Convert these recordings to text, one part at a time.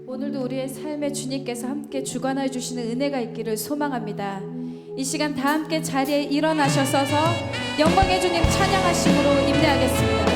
오늘도 우리의 삶에 주님께서 함께 주관하여 주시는 은혜가 있기를 소망합니다. 이 시간 다 함께 자리에 일어나셔서 영광의 주님 찬양하심으로 임대하겠습니다.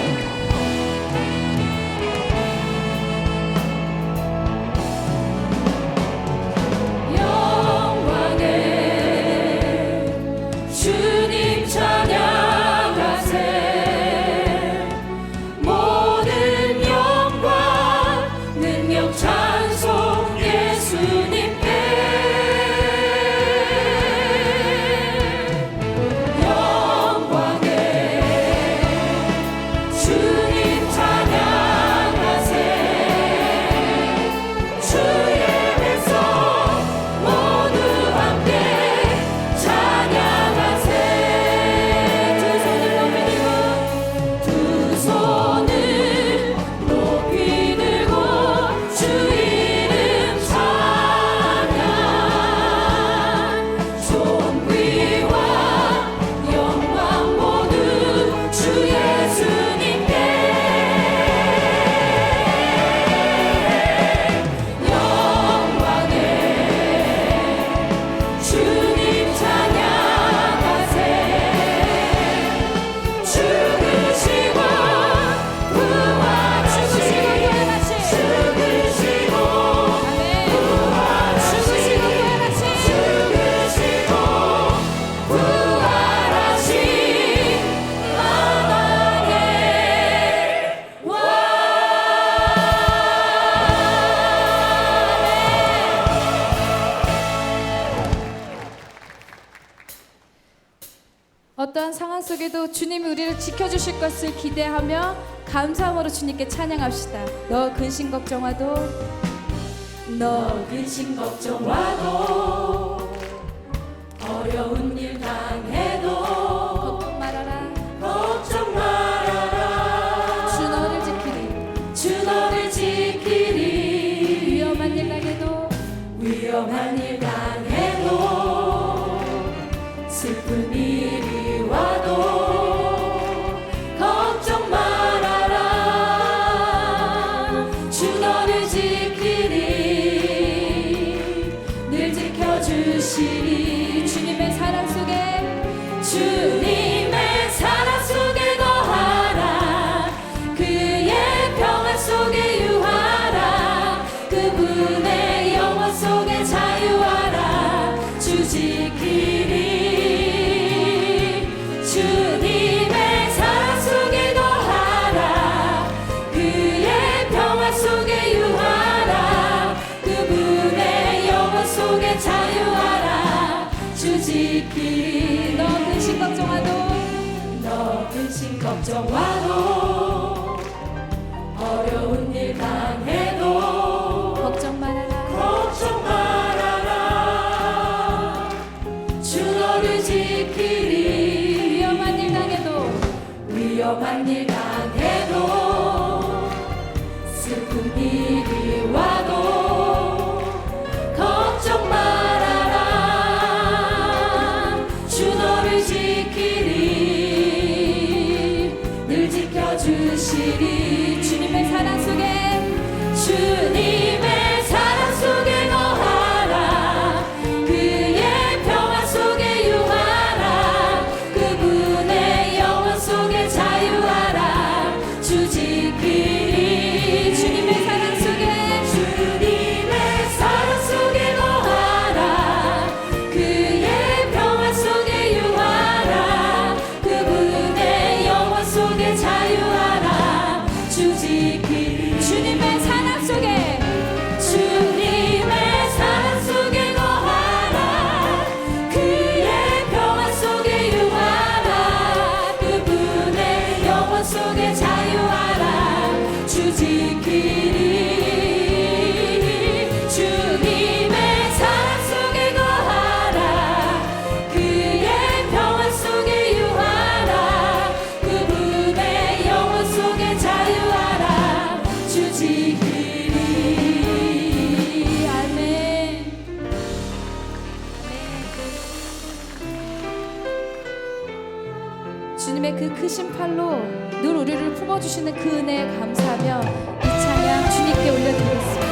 어떠한 상황 속에도 주님이 우리를 지켜주실 것을 기대하며 감사함으로 주님께 찬양합시다. 너 근심 걱정와도 너 근심 걱정와도 어려운 일 당해도 걱정 말아라. 걱정 말아라. 주 너를 지키리. 주 너를 지키리. 위험한 일 당해도 위험한 일 당해도 슬픈 일이 와도 걱정 말아라. 주 너를 지키리. 늘 지켜주시리. 주님의 사랑 속에 주님의 사랑 속에 거하라. 그의 평안 속에 유하라. 그분의 영원 속에 자유하라. 주 지키리. 주님의 사랑 속에 거하라. 그의 평안 속에 유하라. 그분의 영원 속에 자유하라. 주 지키리. 너 근심 걱정와도 너 근심 걱정와도 어려운 일 당해도 걱정 말아라. 걱정 말아라. 주 너를 지키리. 위험한 일 당해도 위험한 일 당해도 슬픈 일이 와도 걱정 말아라. 주 너를 지키리. 늘 지켜주시리. 주님의 사랑 속에 주님의 사랑 속에 거하라. 그의 평안 속에 유하라. 그분의 영원 속에 자유하라. 주 지키리. 주님의 사랑 속에 주님의 사랑 속에 거하라. 그의 평안 속에 유하라. 그분의 영원 속에 자유하라. 주 지키리. 주님의 사랑 속에 주님의 사랑 속에 거하라. 그의 평안 속에 유하라. 그분의 영원 속에 자유하라. 주 지키리. 주님의 사랑 속에 거하라. 그의 평안 속에 유하라. 그분의 영원 속에 자유하라. 주 지키리. 아멘. 주님의 그 크신 팔로 늘 우리를 품어주시는 그 은혜에 감사하며 이 찬양 주님께 올려드리겠습니다.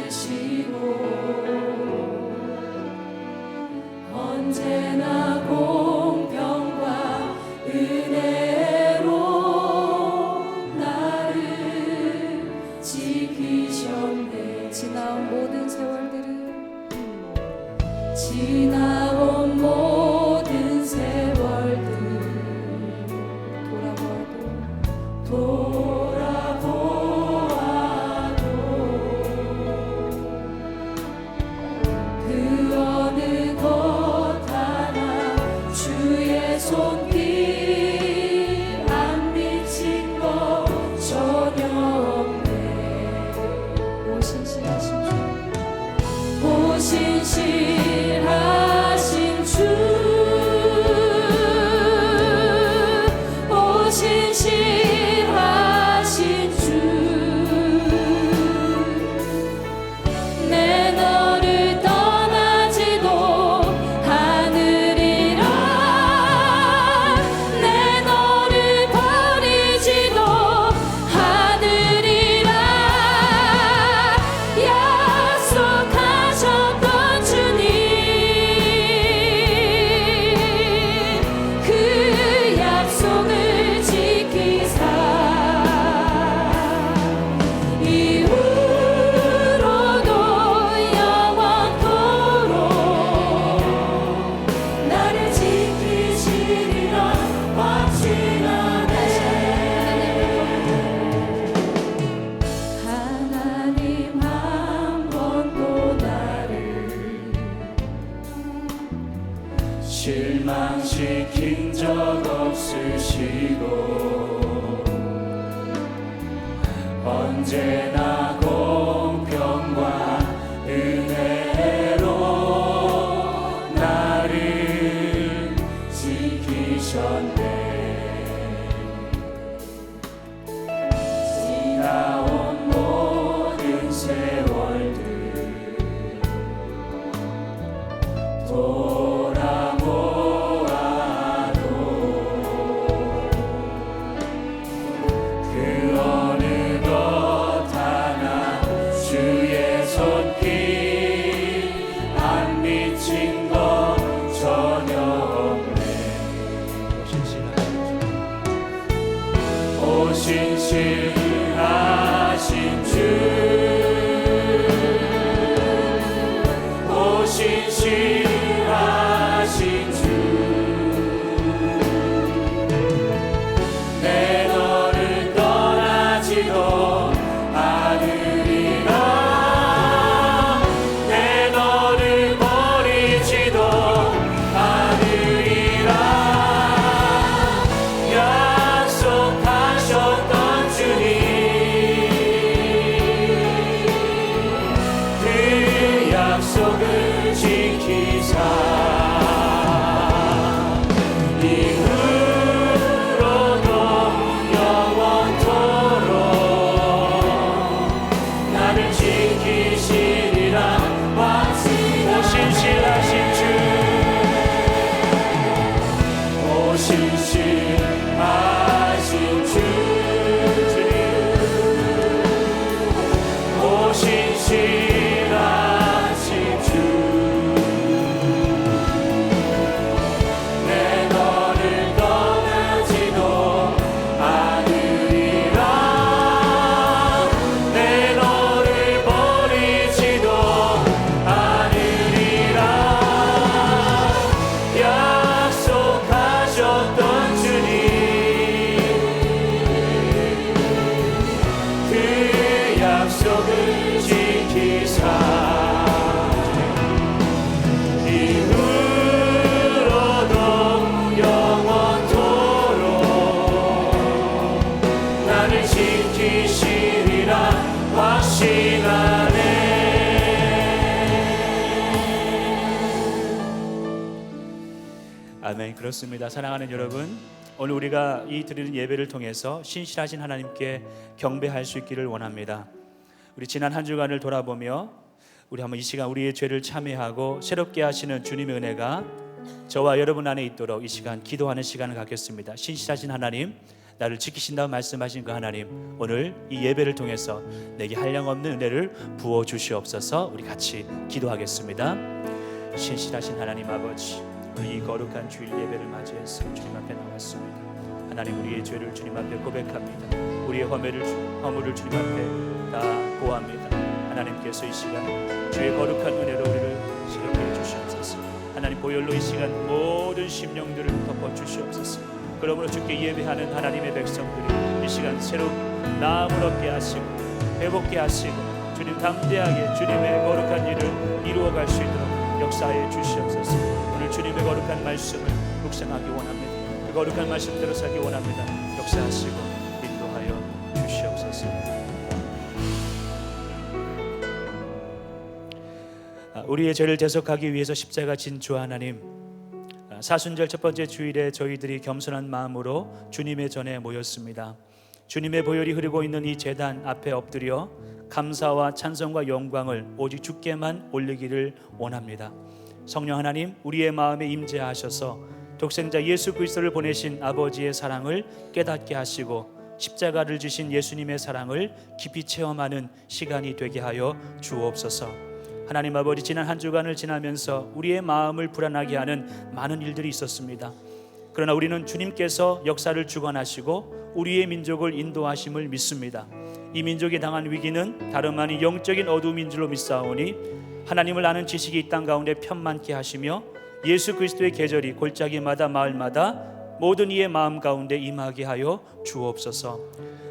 없으시고 언제나 공평과 은혜로 나를 지키셨네. 지나온 모든 세월들을 지나온 모든 세월들 돌아보아도 그 어느 것 하나 주의 손길 안 미친 것 전혀 없네. 오신실하신 주 오신실하신 주 오신실하신 주 내 너를 떠나지도 않으리라 내 너를 버리지도 않으리라 약속하셨던 주님 그 약속을 지키사 이후로도 영원토록 나를 지키시리라 확신하네. 하나님 한 번도 나를 실망시킨 적 없으시고 언제나 공평과 은혜로 나를 지키셨네. 지나온 모든 세월들 돌아보아도 그 어느 것 하나 주의 손길 안 미친 것 전혀 없네. 오신실하신 주 오신실하신 주 내 너를 떠나지도 않으리라 내 너를 버리지도 않으리라 약속하셨던 주님 그 약속을 지키사 이후로도 영원토록 나를 지키시리라 확신하네. 오신실하신 주 오신실하신 주 오신실하신 주 내 너를 떠나지도 않으리라 내 너를 버리지도 않으리라 약속하셨던 주님 그 약속을 지키사 이후로도 영원토록 나를 지키시리라 확신하네. 아멘. 그렇습니다. 사랑하는 여러분, 오늘 우리가 이 드리는 예배를 통해서 신실하신 하나님께 경배할 수 있기를 원합니다. 우리 지난 한 주간을 돌아보며 우리 한번 이 시간 우리의 죄를 참회하고 새롭게 하시는 주님의 은혜가 저와 여러분 안에 있도록 이 시간 기도하는 시간을 갖겠습니다. 신실하신 하나님, 나를 지키신다고 말씀하신 그 하나님, 오늘 이 예배를 통해서 내게 한량없는 은혜를 부어 주시옵소서. 우리 같이 기도하겠습니다. 신실하신 하나님 아버지, 오늘 이 거룩한 주일 예배를 맞이해서 주님 앞에 나왔습니다. 하나님, 우리의 죄를 주님 앞에 고백합니다. 우리의 허물을 주님 앞에 다 고합니다. 하나님께서 이 시간 주의 거룩한 은혜로 우리를 시렵게 해주시옵소서. 하나님, 보혈로 이 시간 모든 심령들을 덮어주시옵소서. 그러므로 주께 예배하는 하나님의 백성들이 이 시간 새로운 나음을 얻게 하시고 회복게 하시고 주님 담대하게 주님의 거룩한 일을 이루어갈 수 있도록 역사해 주시옵소서. 오늘 주님의 거룩한 말씀을 묵상하기 원합니다. 그 거룩한 말씀대로 살기 원합니다. 역사하시고 인도하여 주시옵소서. 우리의 죄를 대속하기 위해서 십자가 진 주 하나님, 사순절 첫 번째 주일에 저희들이 겸손한 마음으로 주님의 전에 모였습니다. 주님의 보혈이 흐르고 있는 이 제단 앞에 엎드려 감사와 찬송과 영광을 오직 주께만 올리기를 원합니다. 성령 하나님, 우리의 마음에 임재하셔서 독생자 예수 그리스도를 보내신 아버지의 사랑을 깨닫게 하시고 십자가를 지신 예수님의 사랑을 깊이 체험하는 시간이 되게 하여 주옵소서. 하나님 아버지, 지난 한 주간을 지나면서 우리의 마음을 불안하게 하는 많은 일들이 있었습니다. 그러나 우리는 주님께서 역사를 주관하시고 우리의 민족을 인도하심을 믿습니다. 이 민족이 당한 위기는 다름 아닌 영적인 어두움인 줄로 믿사오니 하나님을 아는 지식이 이 땅 가운데 편만케 하시며 예수 그리스도의 계절이 골짜기마다 마을마다 모든 이의 마음 가운데 임하게 하여 주옵소서.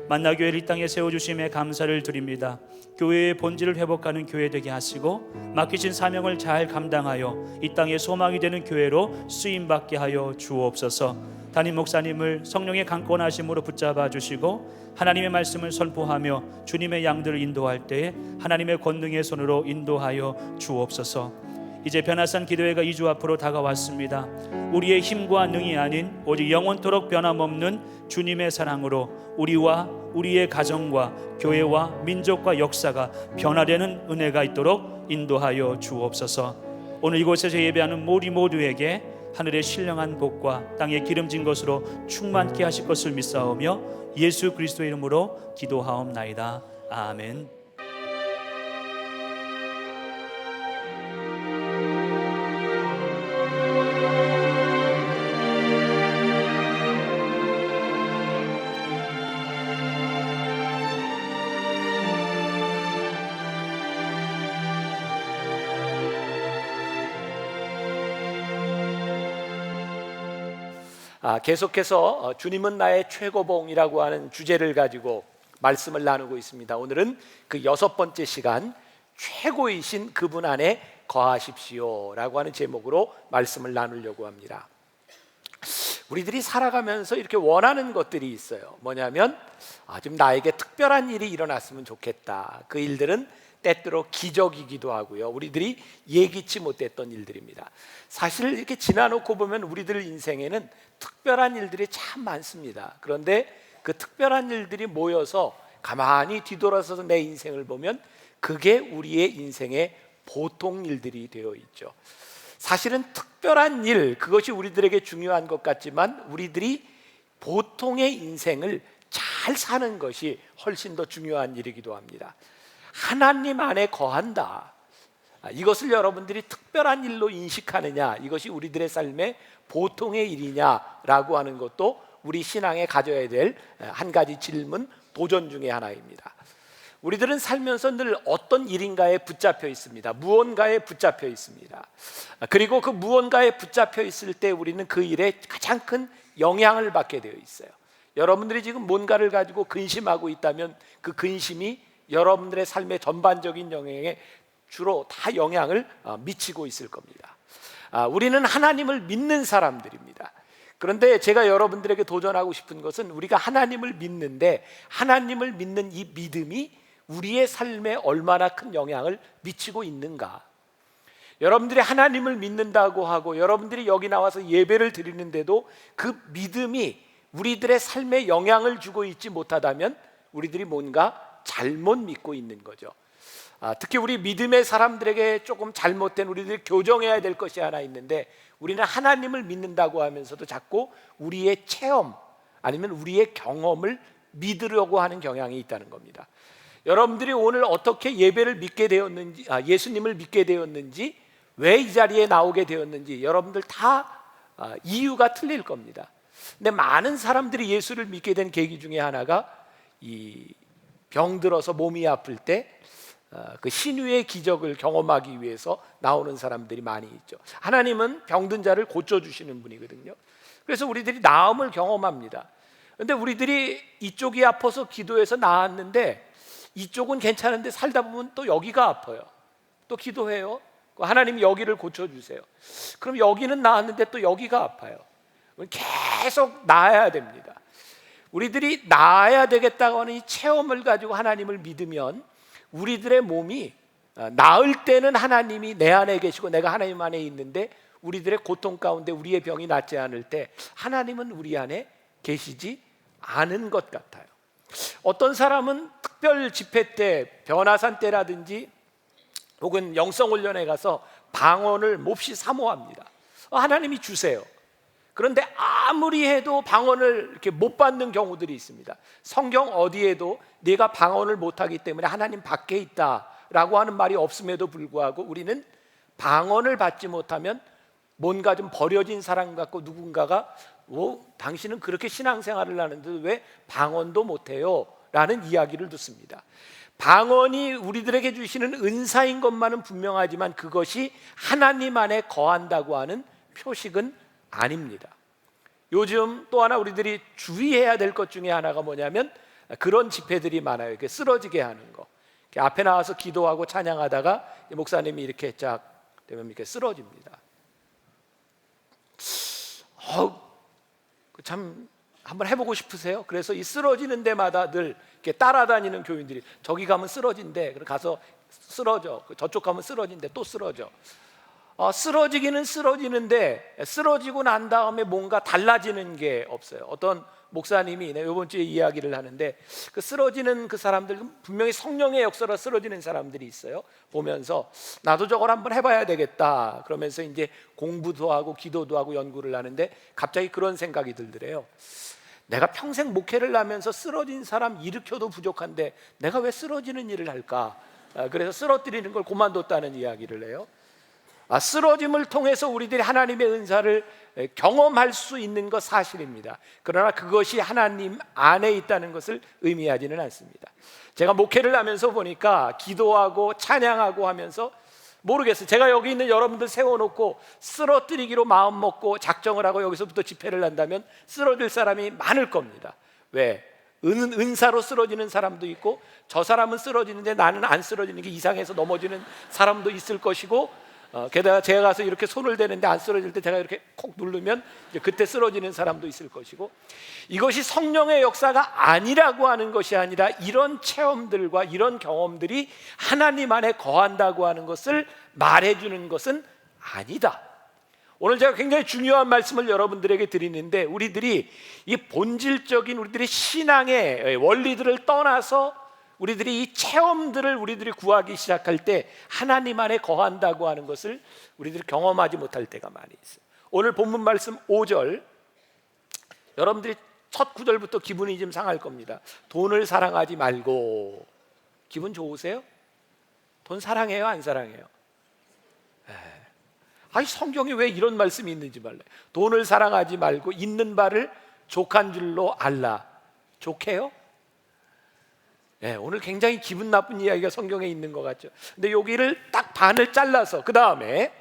만나교회를 이 땅에 세워주심에 감사를 드립니다. 교회의 본질을 회복하는 교회 되게 하시고 맡기신 사명을 잘 감당하여 이 땅에 소망이 되는 교회로 쓰임받게 하여 주옵소서. 담임 목사님을 성령의 강권하심으로 붙잡아 주시고 하나님의 말씀을 선포하며 주님의 양들을 인도할 때에 하나님의 권능의 손으로 인도하여 주옵소서. 이제 변화산 기도회가 2주 앞으로 다가왔습니다. 우리의 힘과 능이 아닌 오직 영원토록 변함없는 주님의 사랑으로 우리와 우리의 가정과 교회와 민족과 역사가 변화되는 은혜가 있도록 인도하여 주옵소서. 오늘 이곳에서 예배하는 우리 모두에게 하늘의 신령한 복과 땅의 기름진 것으로 충만케 하실 것을 믿사오며 예수 그리스도의 이름으로 기도하옵나이다. 아멘. 계속해서 주님은 나의 최고봉이라고 하는 주제를 가지고 말씀을 나누고 있습니다. 오늘은 그 6번째 시간, 최고이신 그분 안에 거하십시오 라고 하는 제목으로 말씀을 나누려고 합니다. 우리들이 살아가면서 이렇게 원하는 것들이 있어요. 뭐냐면 좀 나에게 특별한 일이 일어났으면 좋겠다. 그 일들은 때때로 기적이기도 하고요, 우리들이 예기치 못했던 일들입니다. 사실 이렇게 지나놓고 보면 우리들 인생에는 특별한 일들이 참 많습니다. 그런데 그 특별한 일들이 모여서 가만히 뒤돌아서서 내 인생을 보면 그게 우리의 인생의 보통 일들이 되어 있죠. 사실은 특별한 일, 그것이 우리들에게 중요한 것 같지만 우리들이 보통의 인생을 잘 사는 것이 훨씬 더 중요한 일이기도 합니다. 하나님 안에 거한다, 이것을 여러분들이 특별한 일로 인식하느냐, 이것이 우리들의 삶의 보통의 일이냐라고 하는 것도 우리 신앙에 가져야 될 한 가지 질문, 도전 중에 하나입니다. 우리들은 살면서 늘 어떤 일인가에 붙잡혀 있습니다. 무언가에 붙잡혀 있습니다. 그리고 그 무언가에 붙잡혀 있을 때 우리는 그 일에 가장 큰 영향을 받게 되어 있어요. 여러분들이 지금 뭔가를 가지고 근심하고 있다면 그 근심이 여러분들의 삶의 전반적인 영향에 주로 다 영향을 미치고 있을 겁니다. 우리는 하나님을 믿는 사람들입니다. 그런데 제가 여러분들에게 도전하고 싶은 것은 우리가 하나님을 믿는데 하나님을 믿는 이 믿음이 우리의 삶에 얼마나 큰 영향을 미치고 있는가. 여러분들이 하나님을 믿는다고 하고 여러분들이 여기 나와서 예배를 드리는데도 그 믿음이 우리들의 삶에 영향을 주고 있지 못하다면 우리들이 뭔가 잘못 믿고 있는 거죠. 특히 우리 믿음의 사람들에게 조금 잘못된, 우리들이 교정해야 될 것이 하나 있는데, 우리는 하나님을 믿는다고 하면서도 자꾸 우리의 체험, 아니면 우리의 경험을 믿으려고 하는 경향이 있다는 겁니다. 여러분들이 오늘 어떻게 예배를 믿게 되었는지, 예수님을 믿게 되었는지, 왜 이 자리에 나오게 되었는지 여러분들 다 이유가 틀릴 겁니다. 근데 많은 사람들이 예수를 믿게 된 계기 중에 하나가 이 병들어서 몸이 아플 때 그 신유의 기적을 경험하기 위해서 나오는 사람들이 많이 있죠. 하나님은 병든 자를 고쳐주시는 분이거든요. 그래서 우리들이 나음을 경험합니다. 근데 우리들이 이쪽이 아파서 기도해서 나았는데 이쪽은 괜찮은데 살다 보면 또 여기가 아파요. 또 기도해요. 하나님 여기를 고쳐주세요. 그럼 여기는 나았는데 또 여기가 아파요. 계속 나아야 됩니다. 우리들이 나아야 되겠다고 하는 이 체험을 가지고 하나님을 믿으면 우리들의 몸이 나을 때는 하나님이 내 안에 계시고 내가 하나님 안에 있는데 우리들의 고통 가운데 우리의 병이 낫지 않을 때 하나님은 우리 안에 계시지 않은 것 같아요. 어떤 사람은 특별 집회 때, 변화산 때라든지 혹은 영성훈련에 가서 방언을 몹시 사모합니다. 하나님이 주세요. 그런데 아무리 해도 방언을 이렇게 못 받는 경우들이 있습니다. 성경 어디에도 네가 방언을 못하기 때문에 하나님 밖에 있다라고 하는 말이 없음에도 불구하고 우리는 방언을 받지 못하면 뭔가 좀 버려진 사람 같고 누군가가 당신은 그렇게 신앙생활을 하는데 왜 방언도 못해요? 라는 이야기를 듣습니다. 방언이 우리들에게 주시는 은사인 것만은 분명하지만 그것이 하나님 안에 거한다고 하는 표식은 아닙니다. 요즘 또 하나 우리들이 주의해야 될 것 중에 하나가 뭐냐면 그런 집회들이 많아요. 이렇게 쓰러지게 하는 거. 이렇게 앞에 나와서 기도하고 찬양하다가 목사님이 이렇게 쫙 되면 이렇게 쓰러집니다. 참 한번 해보고 싶으세요? 그래서 이 쓰러지는 데마다 늘 이렇게 따라다니는 교인들이 저기 가면 쓰러진대. 그래서 가서 쓰러져. 저쪽 가면 쓰러진대. 또 쓰러져. 쓰러지기는 쓰러지는데 쓰러지고 난 다음에 뭔가 달라지는 게 없어요. 어떤 목사님이 이번 주에 이야기를 하는데 그 쓰러지는 그 사람들 분명히 성령의 역사로 쓰러지는 사람들이 있어요. 보면서 나도 저걸 한번 해봐야 되겠다. 그러면서 이제 공부도 하고 기도도 하고 연구를 하는데 갑자기 그런 생각이 들더래요. 내가 평생 목회를 하면서 쓰러진 사람 일으켜도 부족한데 내가 왜 쓰러지는 일을 할까? 그래서 쓰러뜨리는 걸 그만뒀다는 이야기를 해요. 쓰러짐을 통해서 우리들이 하나님의 은사를 경험할 수 있는 것 사실입니다. 그러나 그것이 하나님 안에 있다는 것을 의미하지는 않습니다. 제가 목회를 하면서 보니까 기도하고 찬양하고 하면서 모르겠어요. 제가 여기 있는 여러분들 세워놓고 쓰러뜨리기로 마음 먹고 작정을 하고 여기서부터 집회를 한다면 쓰러질 사람이 많을 겁니다. 왜? 은사로 쓰러지는 사람도 있고 저 사람은 쓰러지는데 나는 안 쓰러지는 게 이상해서 넘어지는 사람도 있을 것이고 게다가 제가 가서 이렇게 손을 대는데 안 쓰러질 때 제가 이렇게 콕 누르면 이제 그때 쓰러지는 사람도 있을 것이고 이것이 성령의 역사가 아니라고 하는 것이 아니라 이런 체험들과 이런 경험들이 하나님 안에 거한다고 하는 것을 말해주는 것은 아니다. 오늘 제가 굉장히 중요한 말씀을 여러분들에게 드리는데 우리들이 이 본질적인 우리들의 신앙의 원리들을 떠나서 우리들이 이 체험들을 우리들이 구하기 시작할 때 하나님 안에 거한다고 하는 것을 우리들이 경험하지 못할 때가 많이 있어요. 오늘 본문 말씀 5절 여러분들이 첫 구절부터 기분이 좀 상할 겁니다. 돈을 사랑하지 말고. 기분 좋으세요? 돈 사랑해요? 안 사랑해요? 아니 성경에 왜 이런 말씀이 있는지 말래. 돈을 사랑하지 말고 있는 바를 족한 줄로 알라. 족해요? 오늘 굉장히 기분 나쁜 이야기가 성경에 있는 것 같죠. 근데 여기를 딱 반을 잘라서 그 다음에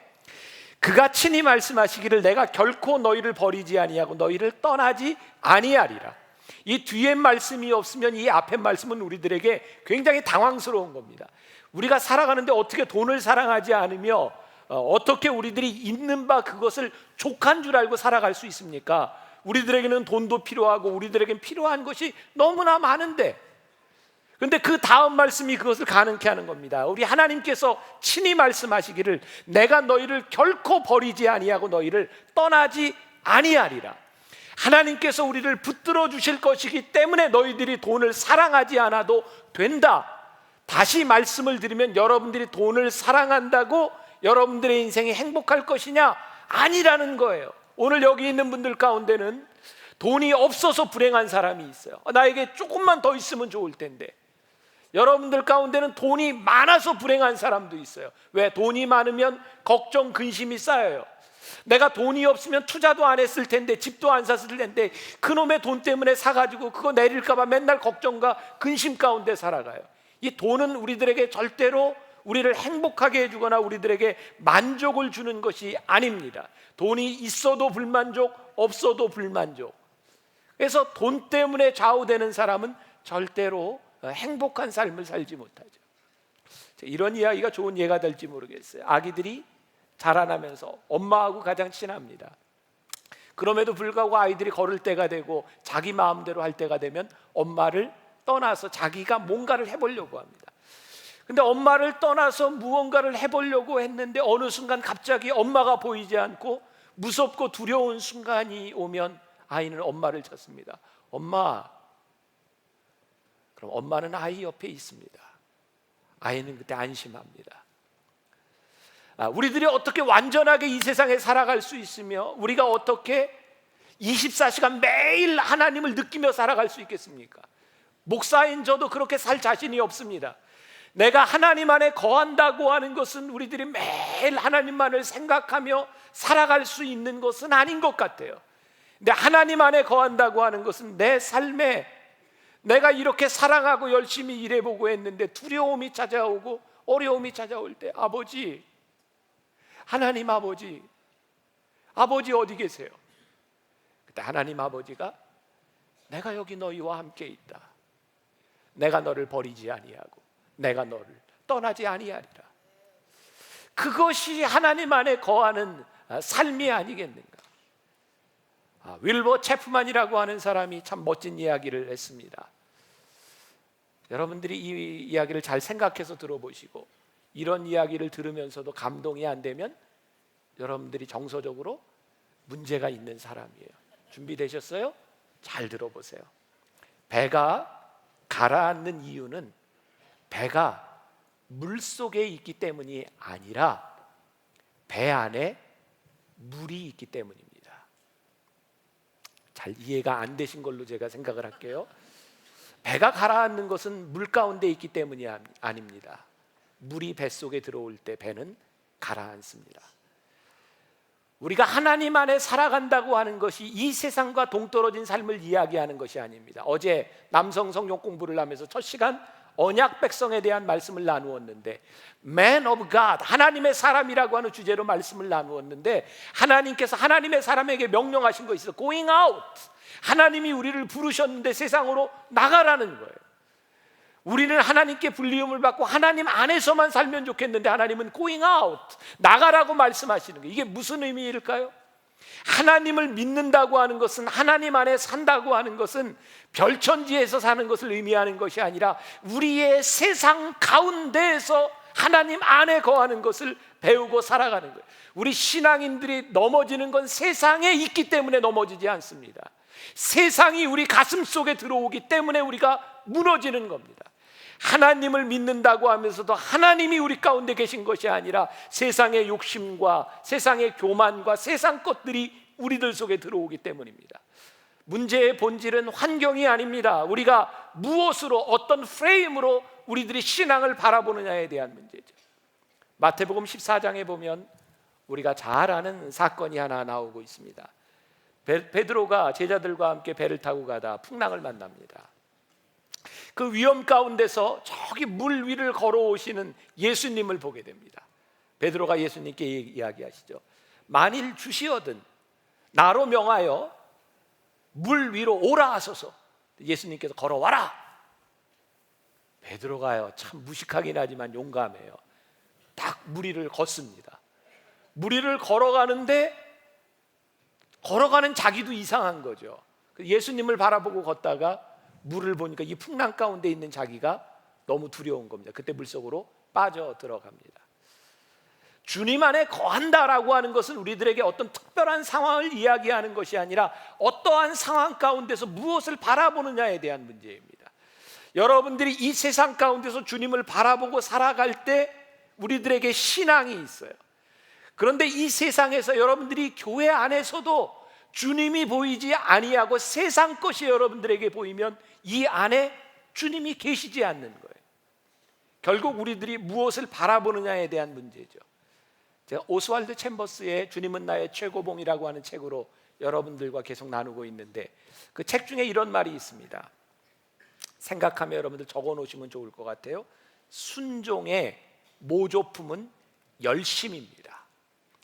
그가 친히 말씀하시기를 내가 결코 너희를 버리지 아니하고 너희를 떠나지 아니하리라. 이 뒤에 말씀이 없으면 이 앞에 말씀은 우리들에게 굉장히 당황스러운 겁니다. 우리가 살아가는데 어떻게 돈을 사랑하지 않으며 어떻게 우리들이 있는 바 그것을 족한 줄 알고 살아갈 수 있습니까? 우리들에게는 돈도 필요하고 우리들에게는 필요한 것이 너무나 많은데 그런데 그 다음 말씀이 그것을 가능케 하는 겁니다. 우리 하나님께서 친히 말씀하시기를 내가 너희를 결코 버리지 아니하고 너희를 떠나지 아니하리라. 하나님께서 우리를 붙들어 주실 것이기 때문에 너희들이 돈을 사랑하지 않아도 된다. 다시 말씀을 드리면 여러분들이 돈을 사랑한다고 여러분들의 인생이 행복할 것이냐? 아니라는 거예요. 오늘 여기 있는 분들 가운데는 돈이 없어서 불행한 사람이 있어요. 나에게 조금만 더 있으면 좋을 텐데. 여러분들 가운데는 돈이 많아서 불행한 사람도 있어요. 왜? 돈이 많으면 걱정, 근심이 쌓여요. 내가 돈이 없으면 투자도 안 했을 텐데, 집도 안 샀을 텐데, 그놈의 돈 때문에 사가지고 그거 내릴까 봐 맨날 걱정과 근심 가운데 살아가요. 이 돈은 우리들에게 절대로 우리를 행복하게 해주거나 우리들에게 만족을 주는 것이 아닙니다. 돈이 있어도 불만족, 없어도 불만족. 그래서 돈 때문에 좌우되는 사람은 절대로 행복한 삶을 살지 못하죠. 이런 이야기가 좋은 예가 될지 모르겠어요. 아기들이 자라나면서 엄마하고 가장 친합니다. 그럼에도 불구하고 아이들이 걸을 때가 되고 자기 마음대로 할 때가 되면 엄마를 떠나서 자기가 뭔가를 해보려고 합니다. 근데 엄마를 떠나서 무언가를 해보려고 했는데 어느 순간 갑자기 엄마가 보이지 않고 무섭고 두려운 순간이 오면 아이는 엄마를 찾습니다. 엄마. 그럼 엄마는 아이 옆에 있습니다. 아이는 그때 안심합니다. 우리들이 어떻게 완전하게 이 세상에 살아갈 수 있으며 우리가 어떻게 24시간 매일 하나님을 느끼며 살아갈 수 있겠습니까? 목사인 저도 그렇게 살 자신이 없습니다. 내가 하나님 안에 거한다고 하는 것은 우리들이 매일 하나님만을 생각하며 살아갈 수 있는 것은 아닌 것 같아요. 근데 하나님 안에 거한다고 하는 것은 내 삶에 내가 이렇게 사랑하고 열심히 일해보고 했는데 두려움이 찾아오고 어려움이 찾아올 때 아버지, 하나님 아버지, 아버지 어디 계세요? 그때 하나님 아버지가 내가 여기 너희와 함께 있다. 내가 너를 버리지 아니하고 내가 너를 떠나지 아니하리라. 그것이 하나님 안에 거하는 삶이 아니겠는가? 윌버 체프만이라고 하는 사람이 참 멋진 이야기를 했습니다. 여러분들이 이 이야기를 잘 생각해서 들어보시고 이런 이야기를 들으면서도 감동이 안 되면 여러분들이 정서적으로 문제가 있는 사람이에요. 준비되셨어요? 잘 들어보세요. 배가 가라앉는 이유는 배가 물속에 있기 때문이 아니라 배 안에 물이 있기 때문입니다. 잘 이해가 안 되신 걸로 제가 생각을 할게요. 배가 가라앉는 것은 물 가운데 있기 때문이 아닙니다. 물이 뱃속에 들어올 때 배는 가라앉습니다. 우리가 하나님 안에 살아간다고 하는 것이 이 세상과 동떨어진 삶을 이야기하는 것이 아닙니다. 어제 남성 성경 공부를 하면서 첫 시간 언약 백성에 대한 말씀을 나누었는데 Man of God, 하나님의 사람이라고 하는 주제로 말씀을 나누었는데 하나님께서 하나님의 사람에게 명령하신 것이 있어요. Going out. 하나님이 우리를 부르셨는데 세상으로 나가라는 거예요. 우리는 하나님께 불리움을 받고 하나님 안에서만 살면 좋겠는데 하나님은 going out, 나가라고 말씀하시는 거예요. 이게 무슨 의미일까요? 하나님을 믿는다고 하는 것은, 하나님 안에 산다고 하는 것은 별천지에서 사는 것을 의미하는 것이 아니라 우리의 세상 가운데에서 하나님 안에 거하는 것을 배우고 살아가는 거예요. 우리 신앙인들이 넘어지는 건 세상에 있기 때문에 넘어지지 않습니다. 세상이 우리 가슴 속에 들어오기 때문에 우리가 무너지는 겁니다. 하나님을 믿는다고 하면서도 하나님이 우리 가운데 계신 것이 아니라 세상의 욕심과 세상의 교만과 세상 것들이 우리들 속에 들어오기 때문입니다. 문제의 본질은 환경이 아닙니다. 우리가 무엇으로, 어떤 프레임으로 우리들이 신앙을 바라보느냐에 대한 문제죠. 마태복음 14장에 보면 우리가 잘 아는 사건이 하나 나오고 있습니다. 베드로가 제자들과 함께 배를 타고 가다 풍랑을 만납니다. 그 위험 가운데서 저기 물 위를 걸어오시는 예수님을 보게 됩니다. 베드로가 예수님께 이야기하시죠. 만일 주시어든 나로 명하여 물 위로 오라 하소서. 예수님께서 걸어와라. 베드로가요 참 무식하긴 하지만 용감해요. 딱 물 위를 걷습니다. 물 위를 걸어가는데 걸어가는 자기도 이상한 거죠. 예수님을 바라보고 걷다가 물을 보니까 이 풍랑 가운데 있는 자기가 너무 두려운 겁니다. 그때 물속으로 빠져 들어갑니다. 주님 안에 거한다라고 하는 것은 우리들에게 어떤 특별한 상황을 이야기하는 것이 아니라 어떠한 상황 가운데서 무엇을 바라보느냐에 대한 문제입니다. 여러분들이 이 세상 가운데서 주님을 바라보고 살아갈 때 우리들에게 신앙이 있어요. 그런데 이 세상에서 여러분들이 교회 안에서도 주님이 보이지 아니하고 세상 것이 여러분들에게 보이면 이 안에 주님이 계시지 않는 거예요. 결국 우리들이 무엇을 바라보느냐에 대한 문제죠. 제가 오스왈드 챔버스의 주님은 나의 최고봉이라고 하는 책으로 여러분들과 계속 나누고 있는데, 그 책 중에 이런 말이 있습니다. 생각하며 여러분들 적어 놓으시면 좋을 것 같아요. 순종의 모조품은 열심입니다.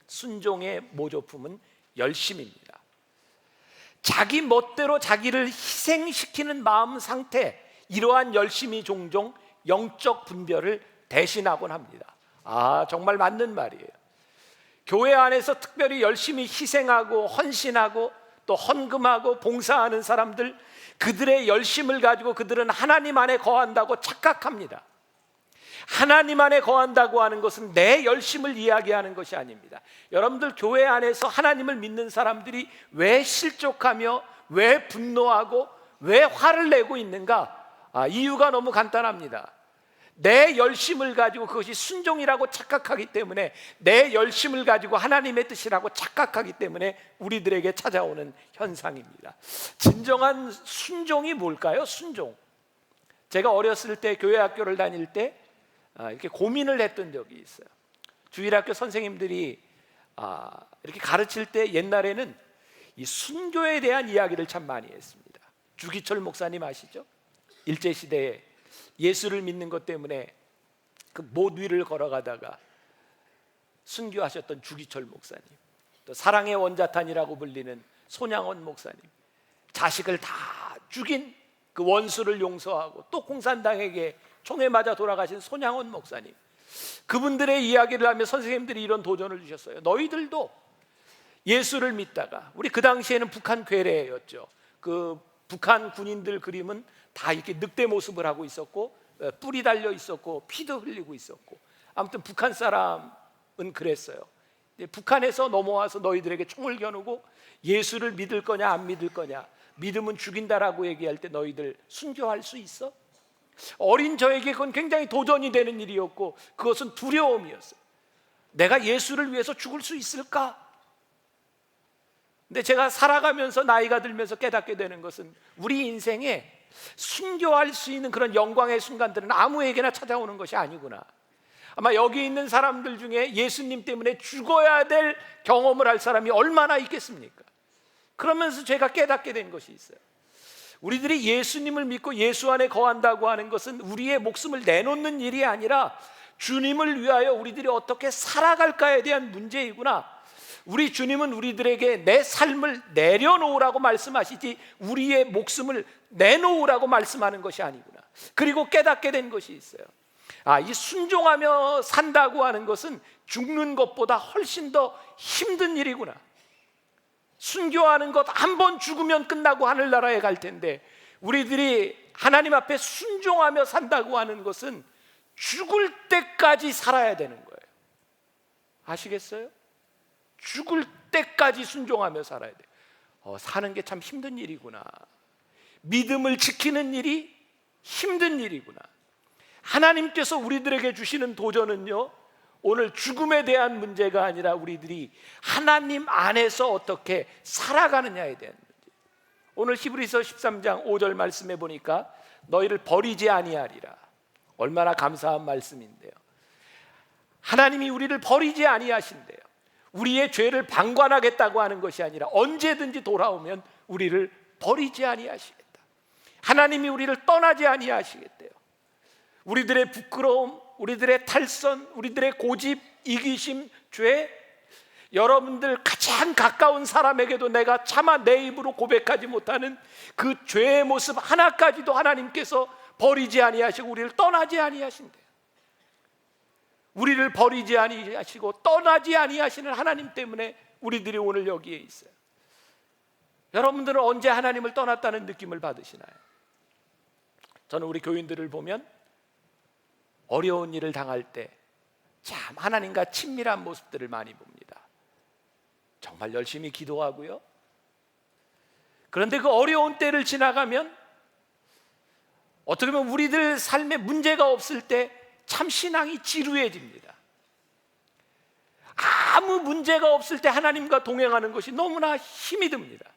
순종의 모조품은 열심입니다. 자기 멋대로 자기를 희생시키는 마음 상태, 이러한 열심이 종종 영적 분별을 대신하곤 합니다. 정말 맞는 말이에요. 교회 안에서 특별히 열심히 희생하고 헌신하고 또 헌금하고 봉사하는 사람들, 그들의 열심을 가지고 그들은 하나님 안에 거한다고 착각합니다. 하나님 안에 거한다고 하는 것은 내 열심을 이야기하는 것이 아닙니다. 여러분들 교회 안에서 하나님을 믿는 사람들이 왜 실족하며 왜 분노하고 왜 화를 내고 있는가? 이유가 너무 간단합니다. 내 열심을 가지고 그것이 순종이라고 착각하기 때문에, 내 열심을 가지고 하나님의 뜻이라고 착각하기 때문에 우리들에게 찾아오는 현상입니다. 진정한 순종이 뭘까요? 순종. 제가 어렸을 때 교회 학교를 다닐 때 이렇게 고민을 했던 적이 있어요. 주일학교 선생님들이 이렇게 가르칠 때 옛날에는 이 순교에 대한 이야기를 참 많이 했습니다. 주기철 목사님 아시죠? 일제시대에 예수를 믿는 것 때문에 그 못 위를 걸어가다가 순교하셨던 주기철 목사님, 또 사랑의 원자탄이라고 불리는 손양원 목사님, 자식을 다 죽인 그 원수를 용서하고 또 공산당에게 총에 맞아 돌아가신 손양원 목사님, 그분들의 이야기를 하며 선생님들이 이런 도전을 주셨어요. 너희들도 예수를 믿다가, 우리 그 당시에는 북한 괴뢰였죠. 그 북한 군인들 그림은 다 이렇게 늑대 모습을 하고 있었고, 뿔이 달려 있었고, 피도 흘리고 있었고, 아무튼 북한 사람은 그랬어요. 북한에서 넘어와서 너희들에게 총을 겨누고 예수를 믿을 거냐 안 믿을 거냐, 믿으면 죽인다라고 얘기할 때 너희들 순교할 수 있어? 어린 저에게 그건 굉장히 도전이 되는 일이었고, 그것은 두려움이었어요. 내가 예수를 위해서 죽을 수 있을까? 근데 제가 살아가면서 나이가 들면서 깨닫게 되는 것은, 우리 인생에 순교할 수 있는 그런 영광의 순간들은 아무에게나 찾아오는 것이 아니구나. 아마 여기 있는 사람들 중에 예수님 때문에 죽어야 될 경험을 할 사람이 얼마나 있겠습니까? 그러면서 제가 깨닫게 된 것이 있어요. 우리들이 예수님을 믿고 예수 안에 거한다고 하는 것은 우리의 목숨을 내놓는 일이 아니라 주님을 위하여 우리들이 어떻게 살아갈까에 대한 문제이구나. 우리 주님은 우리들에게 내 삶을 내려놓으라고 말씀하시지 우리의 목숨을 내놓으라고 말씀하는 것이 아니구나. 그리고 깨닫게 된 것이 있어요. 이 순종하며 산다고 하는 것은 죽는 것보다 훨씬 더 힘든 일이구나. 순교하는 것, 한 번 죽으면 끝나고 하늘나라에 갈 텐데, 우리들이 하나님 앞에 순종하며 산다고 하는 것은 죽을 때까지 살아야 되는 거예요. 아시겠어요? 죽을 때까지 순종하며 살아야 돼요. 사는 게 참 힘든 일이구나. 믿음을 지키는 일이 힘든 일이구나. 하나님께서 우리들에게 주시는 도전은요, 오늘 죽음에 대한 문제가 아니라 우리들이 하나님 안에서 어떻게 살아가느냐에 대한 문제. 오늘 히브리서 13장 5절 말씀에 보니까 너희를 버리지 아니하리라. 얼마나 감사한 말씀인데요. 하나님이 우리를 버리지 아니하신대요. 우리의 죄를 방관하겠다고 하는 것이 아니라 언제든지 돌아오면 우리를 버리지 아니하시겠다. 하나님이 우리를 떠나지 아니하시겠대요. 우리들의 부끄러움, 우리들의 탈선, 우리들의 고집, 이기심, 죄, 여러분들 가장 가까운 사람에게도 내가 차마 내 입으로 고백하지 못하는 그 죄의 모습 하나까지도 하나님께서 버리지 아니하시고 우리를 떠나지 아니하신대요. 우리를 버리지 아니하시고 떠나지 아니하시는 하나님 때문에 우리들이 오늘 여기에 있어요. 여러분들은 언제 하나님을 떠났다는 느낌을 받으시나요? 저는 우리 교인들을 보면 어려운 일을 당할 때 참 하나님과 친밀한 모습들을 많이 봅니다. 정말 열심히 기도하고요. 그런데 그 어려운 때를 지나가면 어떻게 보면 우리들 삶에 문제가 없을 때 참 신앙이 지루해집니다. 아무 문제가 없을 때 하나님과 동행하는 것이 너무나 힘이 듭니다.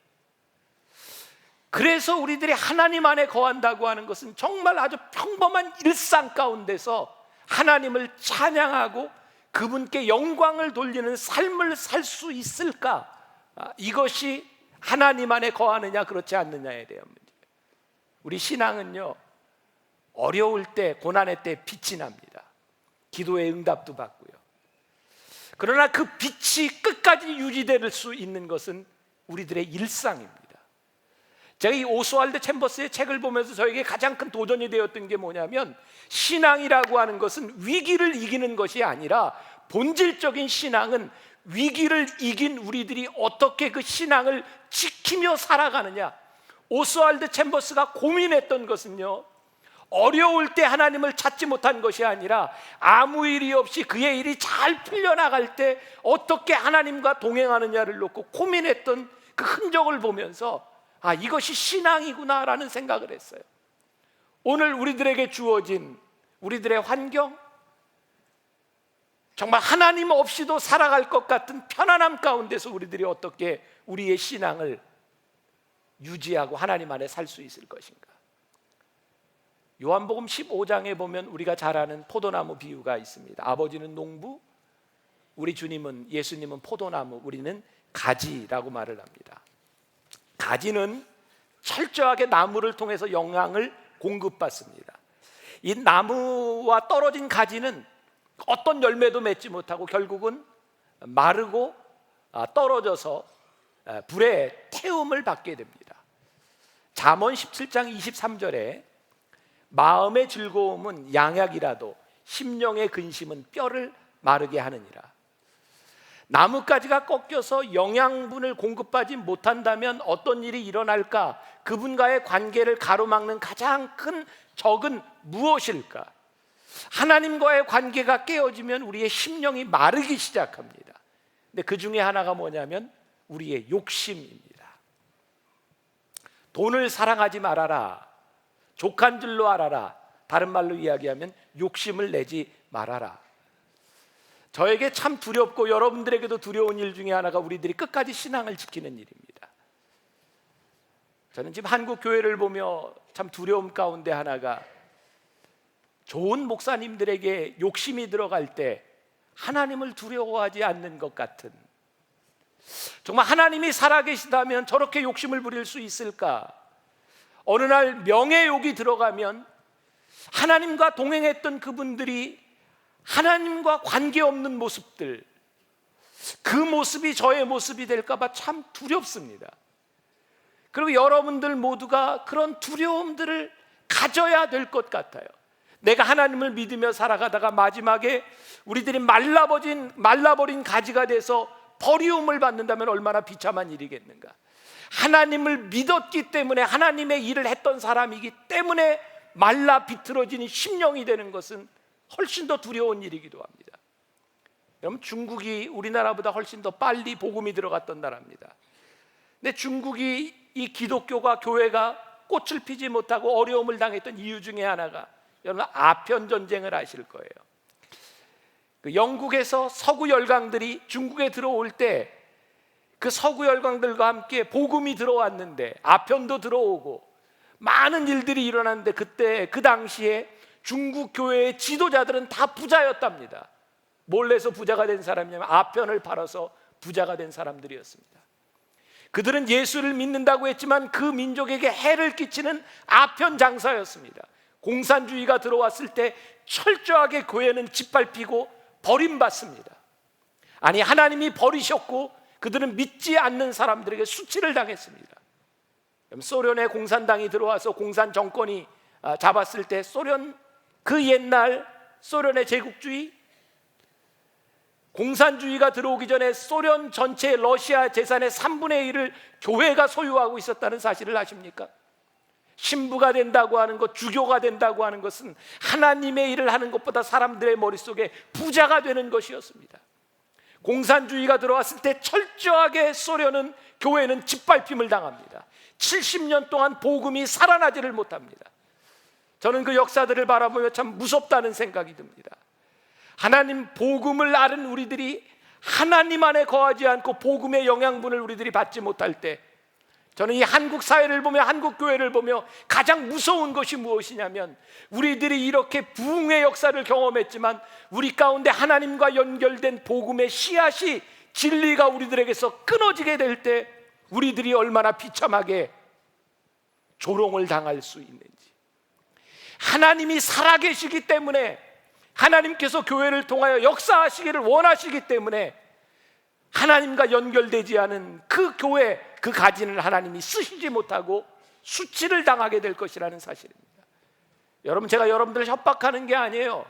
그래서 우리들이 하나님 안에 거한다고 하는 것은 정말 아주 평범한 일상 가운데서 하나님을 찬양하고 그분께 영광을 돌리는 삶을 살 수 있을까? 이것이 하나님 안에 거하느냐 그렇지 않느냐에 대한 문제. 우리 신앙은요, 어려울 때, 고난의 때 빛이 납니다. 기도의 응답도 받고요. 그러나 그 빛이 끝까지 유지될 수 있는 것은 우리들의 일상입니다. 제가 이 오스왈드 챔버스의 책을 보면서 저에게 가장 큰 도전이 되었던 게 뭐냐면, 신앙이라고 하는 것은 위기를 이기는 것이 아니라 본질적인 신앙은 위기를 이긴 우리들이 어떻게 그 신앙을 지키며 살아가느냐. 오스왈드 챔버스가 고민했던 것은요, 어려울 때 하나님을 찾지 못한 것이 아니라 아무 일이 없이 그의 일이 잘 풀려나갈 때 어떻게 하나님과 동행하느냐를 놓고 고민했던 그 흔적을 보면서 이것이 신앙이구나라는 생각을 했어요. 오늘 우리들에게 주어진 우리들의 환경, 정말 하나님 없이도 살아갈 것 같은 편안함 가운데서 우리들이 어떻게 우리의 신앙을 유지하고 하나님 안에 살 수 있을 것인가. 요한복음 15장에 보면 우리가 잘 아는 포도나무 비유가 있습니다. 아버지는 농부, 우리 주님은, 예수님은 포도나무, 우리는 가지라고 말을 합니다. 가지는 철저하게 나무를 통해서 영향을 공급받습니다. 이 나무와 떨어진 가지는 어떤 열매도 맺지 못하고 결국은 마르고 떨어져서 불에 태움을 받게 됩니다. 잠언 17장 23절에 마음의 즐거움은 양약이라도 심령의 근심은 뼈를 마르게 하느니라. 나뭇가지가 꺾여서 영양분을 공급받지 못한다면 어떤 일이 일어날까? 그분과의 관계를 가로막는 가장 큰 적은 무엇일까? 하나님과의 관계가 깨어지면 우리의 심령이 마르기 시작합니다. 근데 그 중에 하나가 뭐냐면 우리의 욕심입니다. 돈을 사랑하지 말아라. 족한 줄로 알아라. 다른 말로 이야기하면 욕심을 내지 말아라. 저에게 참 두렵고 여러분들에게도 두려운 일 중에 하나가 우리들이 끝까지 신앙을 지키는 일입니다. 저는 지금 한국 교회를 보며 참 두려움 가운데 하나가, 좋은 목사님들에게 욕심이 들어갈 때 하나님을 두려워하지 않는 것 같은, 정말 하나님이 살아계시다면 저렇게 욕심을 부릴 수 있을까? 어느 날 명예욕이 들어가면 하나님과 동행했던 그분들이 하나님과 관계없는 모습들, 그 모습이 저의 모습이 될까 봐 참 두렵습니다. 그리고 여러분들 모두가 그런 두려움들을 가져야 될 것 같아요. 내가 하나님을 믿으며 살아가다가 마지막에 우리들이 말라버린 가지가 돼서 버리움을 받는다면 얼마나 비참한 일이겠는가. 하나님을 믿었기 때문에, 하나님의 일을 했던 사람이기 때문에 말라 비틀어지는 심령이 되는 것은 훨씬 더 두려운 일이기도 합니다. 여러분, 중국이 우리나라보다 훨씬 더 빨리 복음이 들어갔던 나라입니다. 근데 중국이 이 기독교가, 교회가 꽃을 피지 못하고 어려움을 당했던 이유 중에 하나가, 여러분 아편 전쟁을 아실 거예요. 그 영국에서 서구 열강들이 중국에 들어올 때 그 서구 열강들과 함께 복음이 들어왔는데, 아편도 들어오고 많은 일들이 일어났는데, 그때 그 당시에 중국 교회의 지도자들은 다 부자였답니다. 뭘 해서 부자가 된 사람이냐면 아편을 팔아서 부자가 된 사람들이었습니다. 그들은 예수를 믿는다고 했지만 그 민족에게 해를 끼치는 아편 장사였습니다. 공산주의가 들어왔을 때 철저하게 교회는 짓밟히고 버림받습니다. 아니, 하나님이 버리셨고 그들은 믿지 않는 사람들에게 수치를 당했습니다. 소련의 공산당이 들어와서 공산 정권이 잡았을 때 소련, 그 옛날 소련의 제국주의, 공산주의가 들어오기 전에 소련 전체 러시아 재산의 3분의 1을 교회가 소유하고 있었다는 사실을 아십니까? 신부가 된다고 하는 것, 주교가 된다고 하는 것은 하나님의 일을 하는 것보다 사람들의 머릿속에 부자가 되는 것이었습니다. 공산주의가 들어왔을 때 철저하게 소련은, 교회는 짓밟힘을 당합니다. 70년 동안 복음이 살아나지를 못합니다. 저는 그 역사들을 바라보며 참 무섭다는 생각이 듭니다. 하나님 복음을 아는 우리들이 하나님 안에 거하지 않고 복음의 영양분을 우리들이 받지 못할 때, 저는 이 한국 사회를 보며 한국 교회를 보며 가장 무서운 것이 무엇이냐면, 우리들이 이렇게 부흥의 역사를 경험했지만 우리 가운데 하나님과 연결된 복음의 씨앗이, 진리가 우리들에게서 끊어지게 될 때 우리들이 얼마나 비참하게 조롱을 당할 수 있는지. 하나님이 살아계시기 때문에, 하나님께서 교회를 통하여 역사하시기를 원하시기 때문에 하나님과 연결되지 않은 그 교회, 그 가진을 하나님이 쓰시지 못하고 수치를 당하게 될 것이라는 사실입니다. 여러분, 제가 여러분들을 협박하는 게 아니에요.